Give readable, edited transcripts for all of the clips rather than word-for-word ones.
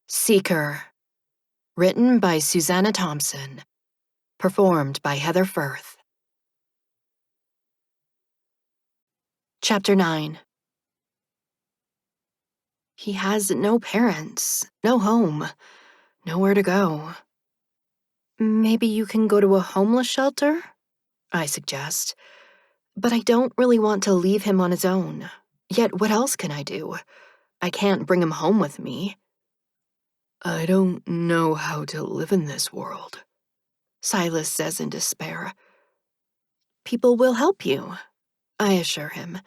Seeker. Written by Suzana Thompson. Performed by Heather Firth. Chapter 9. He has no parents, no home, nowhere to go. Maybe you can go to a homeless shelter? I suggest. But I don't really want to leave him on his own. Yet what else can I do? I can't bring him home with me. I don't know how to live in this world, Silas says in despair. People will help you, I assure him.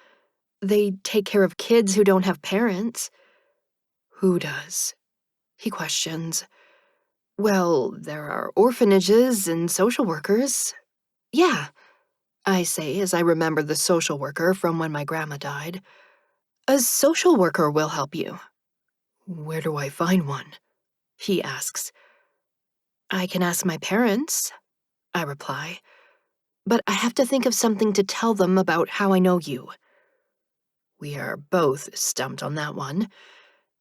They take care of kids who don't have parents. Who does? He questions. Well, there are orphanages and social workers. Yeah, I say as I remember the social worker from when my grandma died. A social worker will help you. Where do I find one? He asks. I can ask my parents, I reply. But I have to think of something to tell them about how I know you. We are both stumped on that one.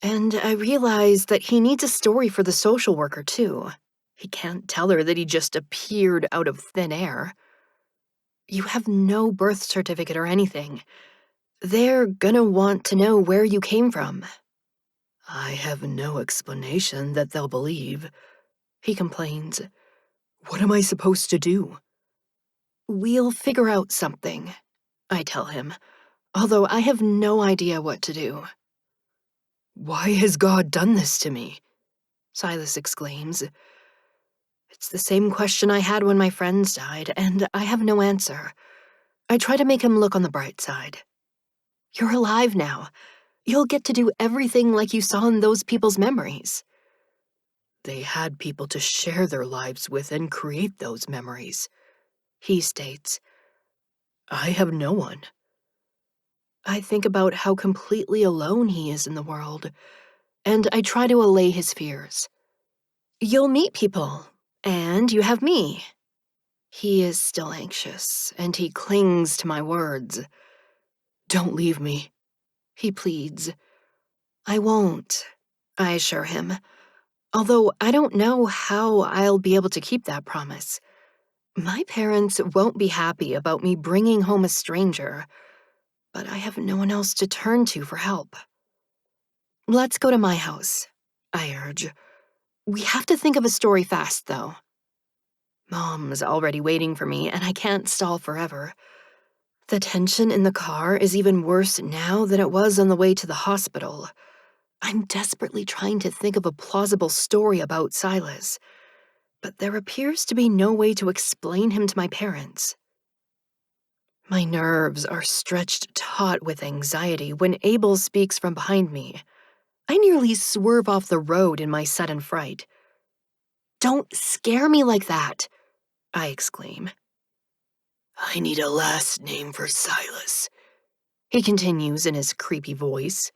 And I realize that he needs a story for the social worker, too. He can't tell her that he just appeared out of thin air. You have no birth certificate or anything. They're gonna want to know where you came from. I have no explanation that they'll believe, he complains. What am I supposed to do? We'll figure out something, I tell him, although I have no idea what to do. Why has God done this to me? Silas exclaims. It's the same question I had when my friends died, and I have no answer. I try to make him look on the bright side. You're alive now. You'll get to do everything like you saw in those people's memories. They had people to share their lives with and create those memories, he states. I have no one. I think about how completely alone he is in the world, and I try to allay his fears. You'll meet people, and you have me. He is still anxious, and he clings to my words. Don't leave me, he pleads. I won't, I assure him, although I don't know how I'll be able to keep that promise. My parents won't be happy about me bringing home a stranger, but I have no one else to turn to for help. Let's go to my house, I urge. We have to think of a story fast, though. Mom's already waiting for me, and I can't stall forever. The tension in the car is even worse now than it was on the way to the hospital. I'm desperately trying to think of a plausible story about Silas, but there appears to be no way to explain him to my parents. My nerves are stretched taut with anxiety when Abel speaks from behind me. I nearly swerve off the road in my sudden fright. Don't scare me like that, I exclaim. I need a last name for Silas, he continues in his creepy voice.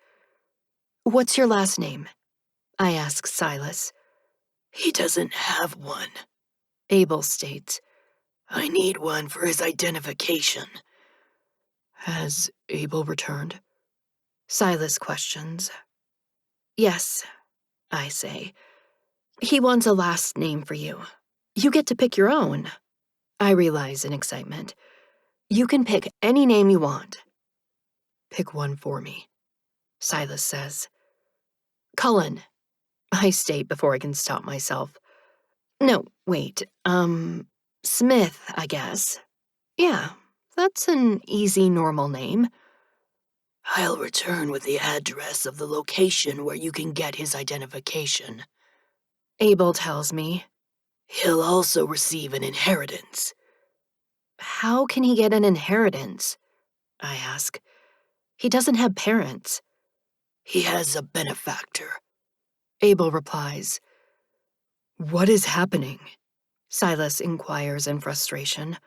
What's your last name? I ask Silas. He doesn't have one, Abel states. I need one for his identification. Has Abel returned? Silas questions. Yes, I say. He wants a last name for you. You get to pick your own, I realize in excitement. You can pick any name you want. Pick one for me, Silas says. Cullen, I state before I can stop myself. No, wait, Smith, I guess. Yeah, that's an easy, normal name. I'll return with the address of the location where you can get his identification, Abel tells me. He'll also receive an inheritance. How can he get an inheritance? I ask. He doesn't have parents. He has a benefactor, Abel replies. What is happening? Silas inquires in frustration.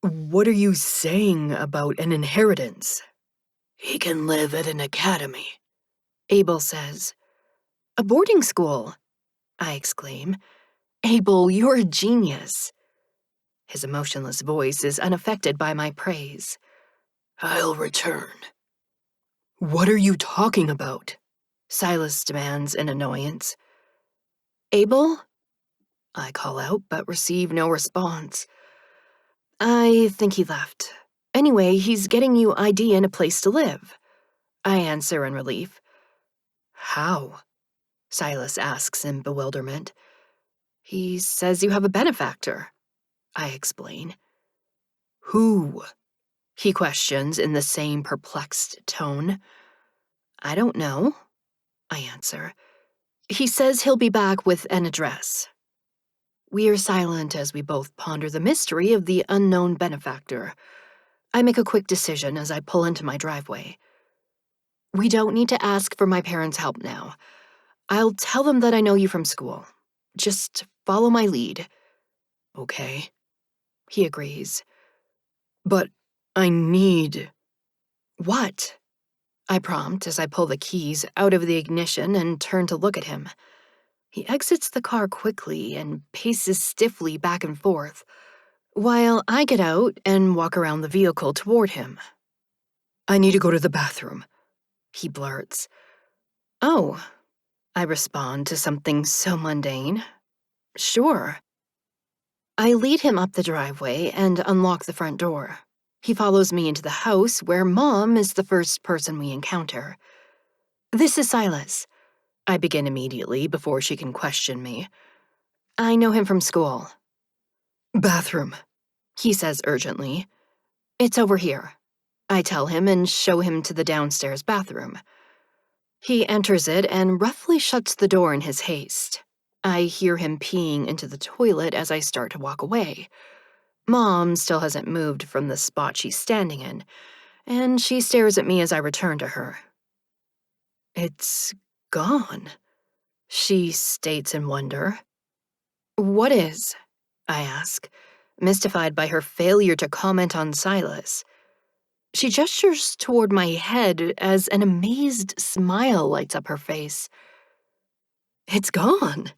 What are you saying about an inheritance? He can live at an academy, Abel says. A boarding school, I exclaim. Abel, you're a genius. His emotionless voice is unaffected by my praise. I'll return. What are you talking about? Silas demands in annoyance. Abel? I call out, but receive no response. I think he left. Anyway, he's getting you ID and a place to live. I answer in relief. How? Silas asks in bewilderment. He says you have a benefactor. I explain. Who? He questions in the same perplexed tone. I don't know, I answer. He says he'll be back with an address. We are silent as we both ponder the mystery of the unknown benefactor. I make a quick decision as I pull into my driveway. We don't need to ask for my parents' help now. I'll tell them that I know you from school. Just follow my lead. Okay, he agrees. But I need... What? I prompt as I pull the keys out of the ignition and turn to look at him. He exits the car quickly and paces stiffly back and forth, while I get out and walk around the vehicle toward him. I need to go to the bathroom, he blurts. Oh, I respond to something so mundane. Sure. I lead him up the driveway and unlock the front door. He follows me into the house where Mom is the first person we encounter. This is Silas. I begin immediately before she can question me. I know him from school. Bathroom, he says urgently. It's over here. I tell him and show him to the downstairs bathroom. He enters it and roughly shuts the door in his haste. I hear him peeing into the toilet as I start to walk away. Mom still hasn't moved from the spot she's standing in, and she stares at me as I return to her. It's gone, she states in wonder. What is? I ask, mystified by her failure to comment on Silas. She gestures toward my head as an amazed smile lights up her face. It's gone.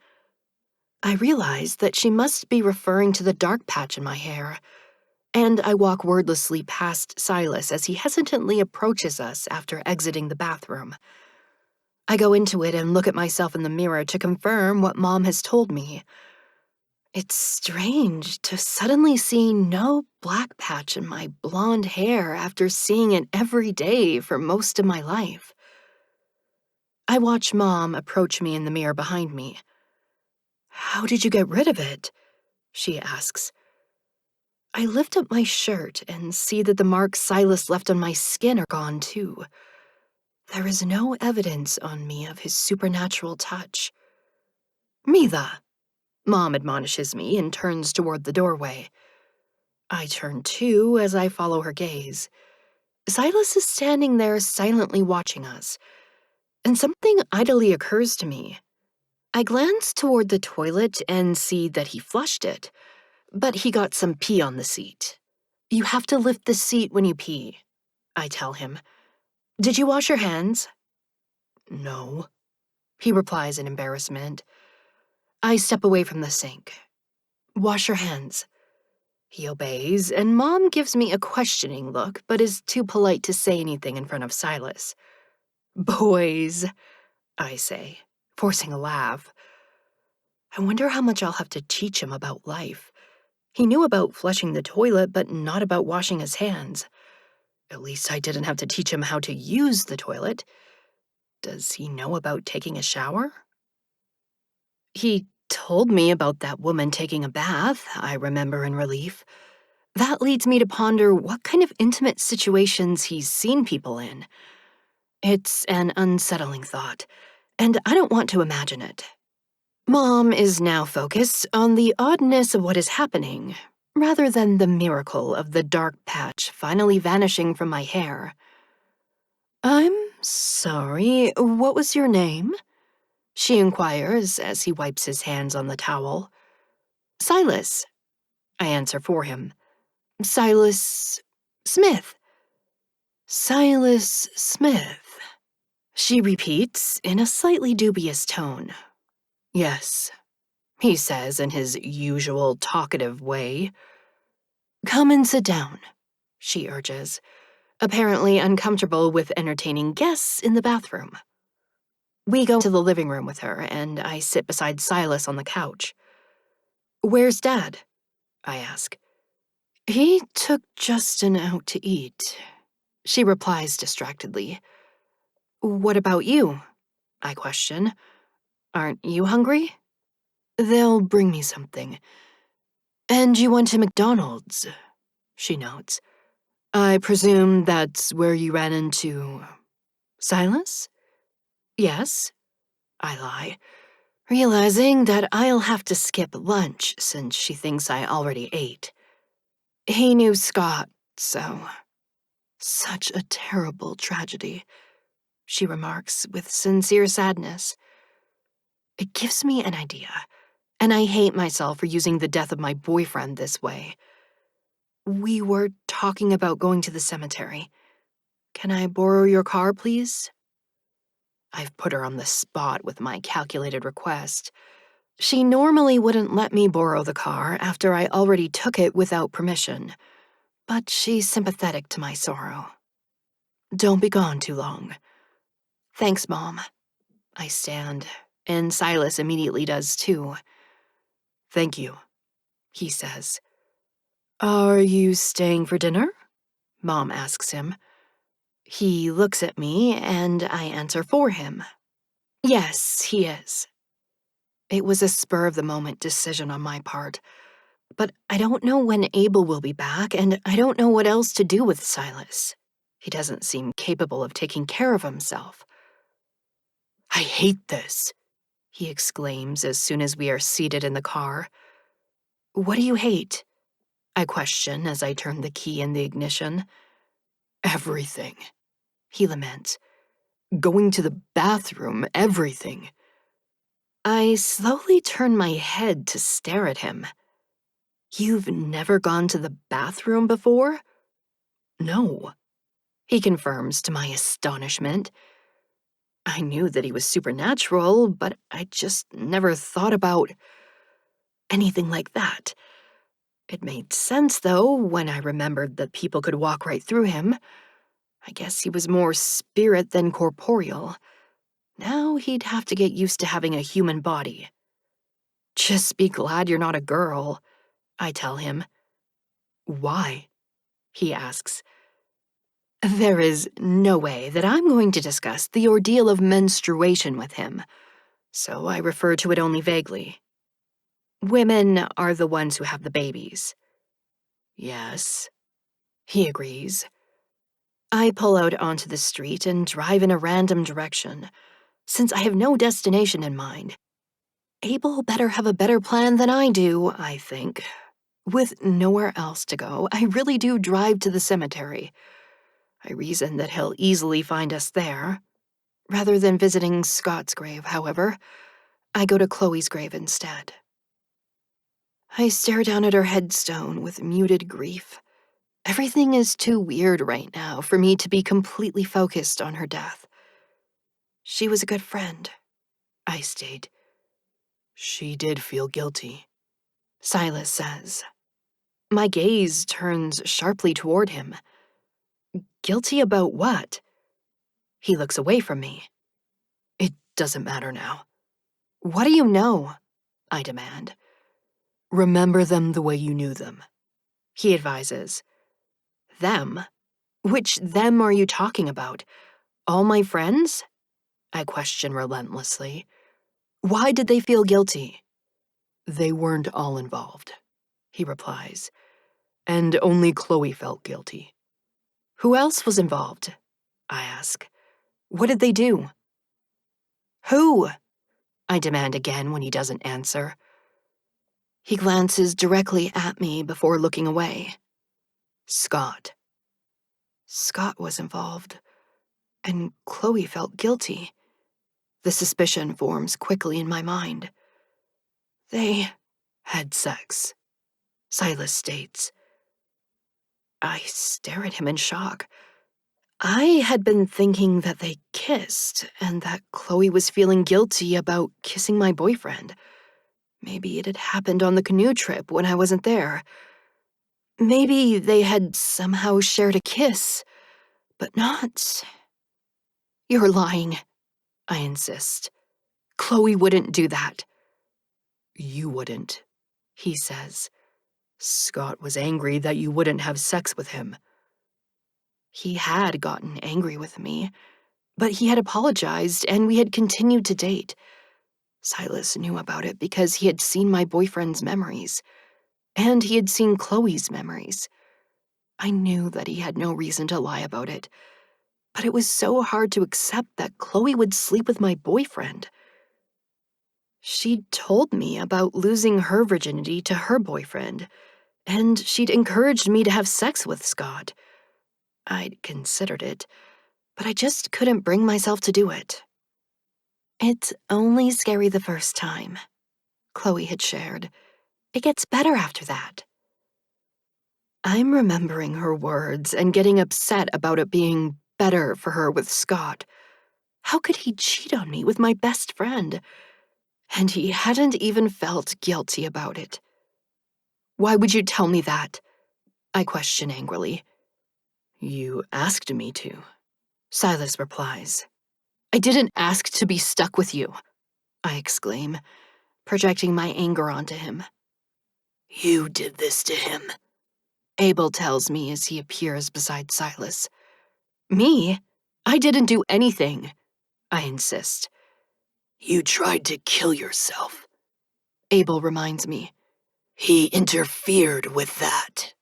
I realize that she must be referring to the dark patch in my hair, and I walk wordlessly past Silas as he hesitantly approaches us after exiting the bathroom. I go into it and look at myself in the mirror to confirm what Mom has told me. It's strange to suddenly see no black patch in my blonde hair after seeing it every day for most of my life. I watch Mom approach me in the mirror behind me. How did you get rid of it? She asks. I lift up my shirt and see that the marks Silas left on my skin are gone too. There is no evidence on me of his supernatural touch. Mila, Mom admonishes me and turns toward the doorway. I turn too as I follow her gaze. Silas is standing there silently watching us, and something idly occurs to me. I glance toward the toilet and see that he flushed it, but he got some pee on the seat. You have to lift the seat when you pee, I tell him. Did you wash your hands? No, he replies in embarrassment. I step away from the sink. Wash your hands. He obeys, and Mom gives me a questioning look, but is too polite to say anything in front of Silas. Boys, I say, forcing a laugh. I wonder how much I'll have to teach him about life. He knew about flushing the toilet, but not about washing his hands. At least I didn't have to teach him how to use the toilet. Does he know about taking a shower? He told me about that woman taking a bath, I remember in relief. That leads me to ponder what kind of intimate situations he's seen people in. It's an unsettling thought, and I don't want to imagine it. Mom is now focused on the oddness of what is happening, rather than the miracle of the dark patch finally vanishing from my hair. I'm sorry, what was your name? She inquires as he wipes his hands on the towel. Silas, I answer for him. Silas Smith. Silas Smith, she repeats in a slightly dubious tone. Yes, he says in his usual talkative way. Come and sit down, she urges, apparently uncomfortable with entertaining guests in the bathroom. We go to the living room with her, and I sit beside Silas on the couch. "Where's Dad?" I ask. "He took Justin out to eat," she replies distractedly. "What about you?" I question. "Aren't you hungry?" "They'll bring me something." "And you went to McDonald's," she notes. "I presume that's where you ran into Silas?" "Yes," I lie, realizing that I'll have to skip lunch since she thinks I already ate. "He knew Scott, so such a terrible tragedy," she remarks with sincere sadness. It gives me an idea, and I hate myself for using the death of my boyfriend this way. "We were talking about going to the cemetery. Can I borrow your car, please?" I've put her on the spot with my calculated request. She normally wouldn't let me borrow the car after I already took it without permission, but she's sympathetic to my sorrow. "Don't be gone too long." "Thanks, Mom." I stand, and Silas immediately does too. "Thank you," he says. "Are you staying for dinner?" Mom asks him. He looks at me, and I answer for him. Yes, he is. It was a spur-of-the-moment decision on my part, but I don't know when Abel will be back, and I don't know what else to do with Silas. He doesn't seem capable of taking care of himself. "I hate this," he exclaims as soon as we are seated in the car. "What do you hate?" I question as I turn the key in the ignition. "Everything," he laments. "Going to the bathroom, everything." I slowly turn my head to stare at him. "You've never gone to the bathroom before?" "No," he confirms to my astonishment. I knew that he was supernatural, but I just never thought about anything like that. It made sense, though, when I remembered that people could walk right through him. I guess he was more spirit than corporeal. Now he'd have to get used to having a human body. "Just be glad you're not a girl," I tell him. "Why?" he asks. There is no way that I'm going to discuss the ordeal of menstruation with him, so I refer to it only vaguely. "Women are the ones who have the babies." "Yes," he agrees. I pull out onto the street and drive in a random direction, since I have no destination in mind. Abel better have a better plan than I do, I think. With nowhere else to go, I really do drive to the cemetery. I reason that he'll easily find us there. Rather than visiting Scott's grave, however, I go to Chloe's grave instead. I stare down at her headstone with muted grief. Everything is too weird right now for me to be completely focused on her death. "She was a good friend," I state. "She did feel guilty," Silas says. My gaze turns sharply toward him. "Guilty about what?" He looks away from me. "It doesn't matter now." "What do you know?" I demand. "Remember them the way you knew them," he advises. "Them? Which them are you talking about? All my friends?" I question relentlessly. "Why did they feel guilty?" "They weren't all involved," he replies, "and only Chloe felt guilty." "Who else was involved?" I ask. "What did they do?" "Who?" I demand again when he doesn't answer. He glances directly at me before looking away. "Scott." Scott was involved, and Chloe felt guilty. The suspicion forms quickly in my mind. "They had sex," Silas states. I stare at him in shock. I had been thinking that they kissed, and that Chloe was feeling guilty about kissing my boyfriend. Maybe it had happened on the canoe trip when I wasn't there. Maybe they had somehow shared a kiss, but not... "You're lying," I insist. Chloe wouldn't do that. You wouldn't, he says. Scott was angry that you wouldn't have sex with him. He had gotten angry with me, but he had apologized and we had continued to date. Silas knew about it because he had seen my boyfriend's memories, and he had seen Chloe's memories. I knew that he had no reason to lie about it, but it was so hard to accept that Chloe would sleep with my boyfriend. She'd told me about losing her virginity to her boyfriend, and she'd encouraged me to have sex with Scott. I'd considered it, but I just couldn't bring myself to do it. It's only scary the first time, Chloe had shared. It gets better after that. I'm remembering her words and getting upset about it being better for her with Scott. How could he cheat on me with my best friend? And he hadn't even felt guilty about it. Why would you tell me that? I question angrily. You asked me to, Silas replies. I didn't ask to be stuck with you, I exclaim, projecting my anger onto him. You did this to him, Abel tells me as he appears beside Silas. Me? I didn't do anything, I insist. You tried to kill yourself, Abel reminds me. He interfered with that.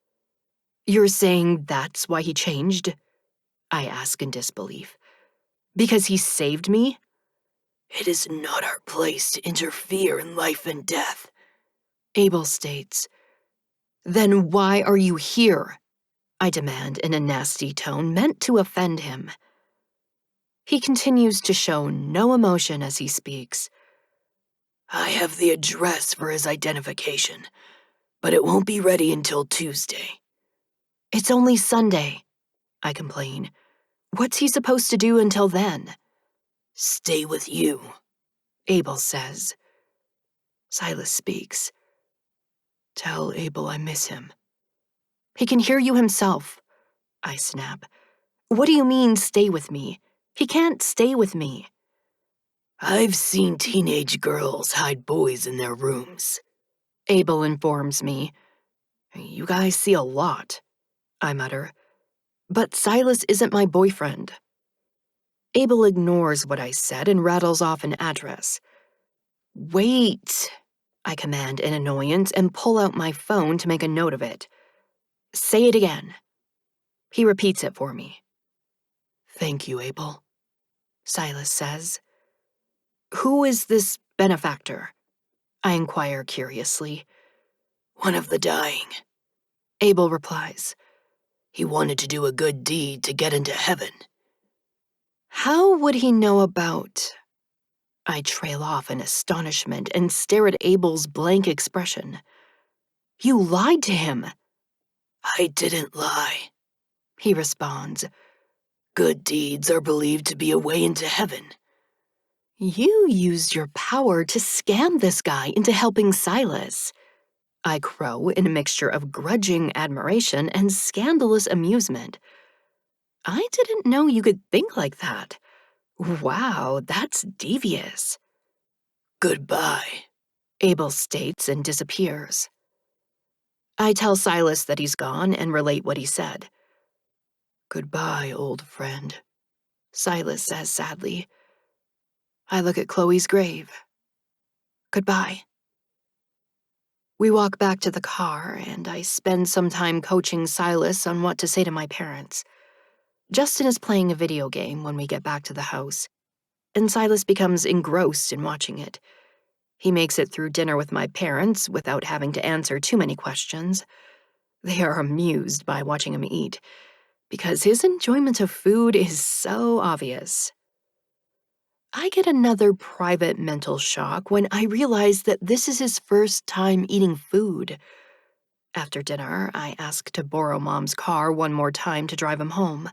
You're saying that's why he changed? I ask in disbelief. Because he saved me? It is not our place to interfere in life and death, Abel states. Then why are you here? I demand in a nasty tone meant to offend him. He continues to show no emotion as he speaks. I have the address for his identification, but it won't be ready until Tuesday. It's only Sunday, I complain. What's he supposed to do until then? Stay with you, Abel says. Silas speaks. Tell Abel I miss him. He can hear you himself, I snap. What do you mean, stay with me? He can't stay with me. I've seen teenage girls hide boys in their rooms, Abel informs me. You guys see a lot, I mutter. But Silas isn't my boyfriend. Abel ignores what I said and rattles off an address. Wait, I command in annoyance and pull out my phone to make a note of it. Say it again. He repeats it for me. Thank you, Abel, Silas says. Who is this benefactor? I inquire curiously. One of the dying, Abel replies. He wanted to do a good deed to get into heaven. How would he know about... I trail off in astonishment and stare at Abel's blank expression. You lied to him. I didn't lie, he responds. Good deeds are believed to be a way into heaven. You used your power to scam this guy into helping Silas, I crow in a mixture of grudging admiration and scandalous amusement. I didn't know you could think like that. Wow, that's devious. Goodbye, Abel states and disappears. I tell Silas that he's gone and relate what he said. Goodbye, old friend, Silas says sadly. I look at Chloe's grave. Goodbye. We walk back to the car, and I spend some time coaching Silas on what to say to my parents. Justin is playing a video game when we get back to the house, and Silas becomes engrossed in watching it. He makes it through dinner with my parents without having to answer too many questions. They are amused by watching him eat, because his enjoyment of food is so obvious. I get another private mental shock when I realize that this is his first time eating food. After dinner, I ask to borrow Mom's car one more time to drive him home.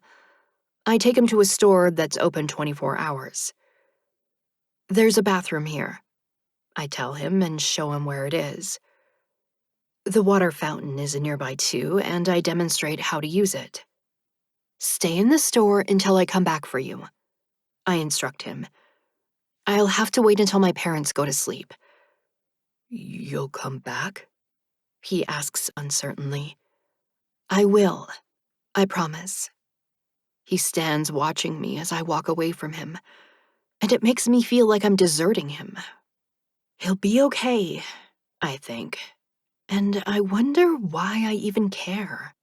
I take him to a store that's open 24 hours. There's a bathroom here, I tell him and show him where it is. The water fountain is nearby too, and I demonstrate how to use it. Stay in the store until I come back for you, I instruct him. I'll have to wait until my parents go to sleep. You'll come back? He asks uncertainly. I will. I promise. He stands watching me as I walk away from him, and it makes me feel like I'm deserting him. He'll be okay, I think. And I wonder why I even care.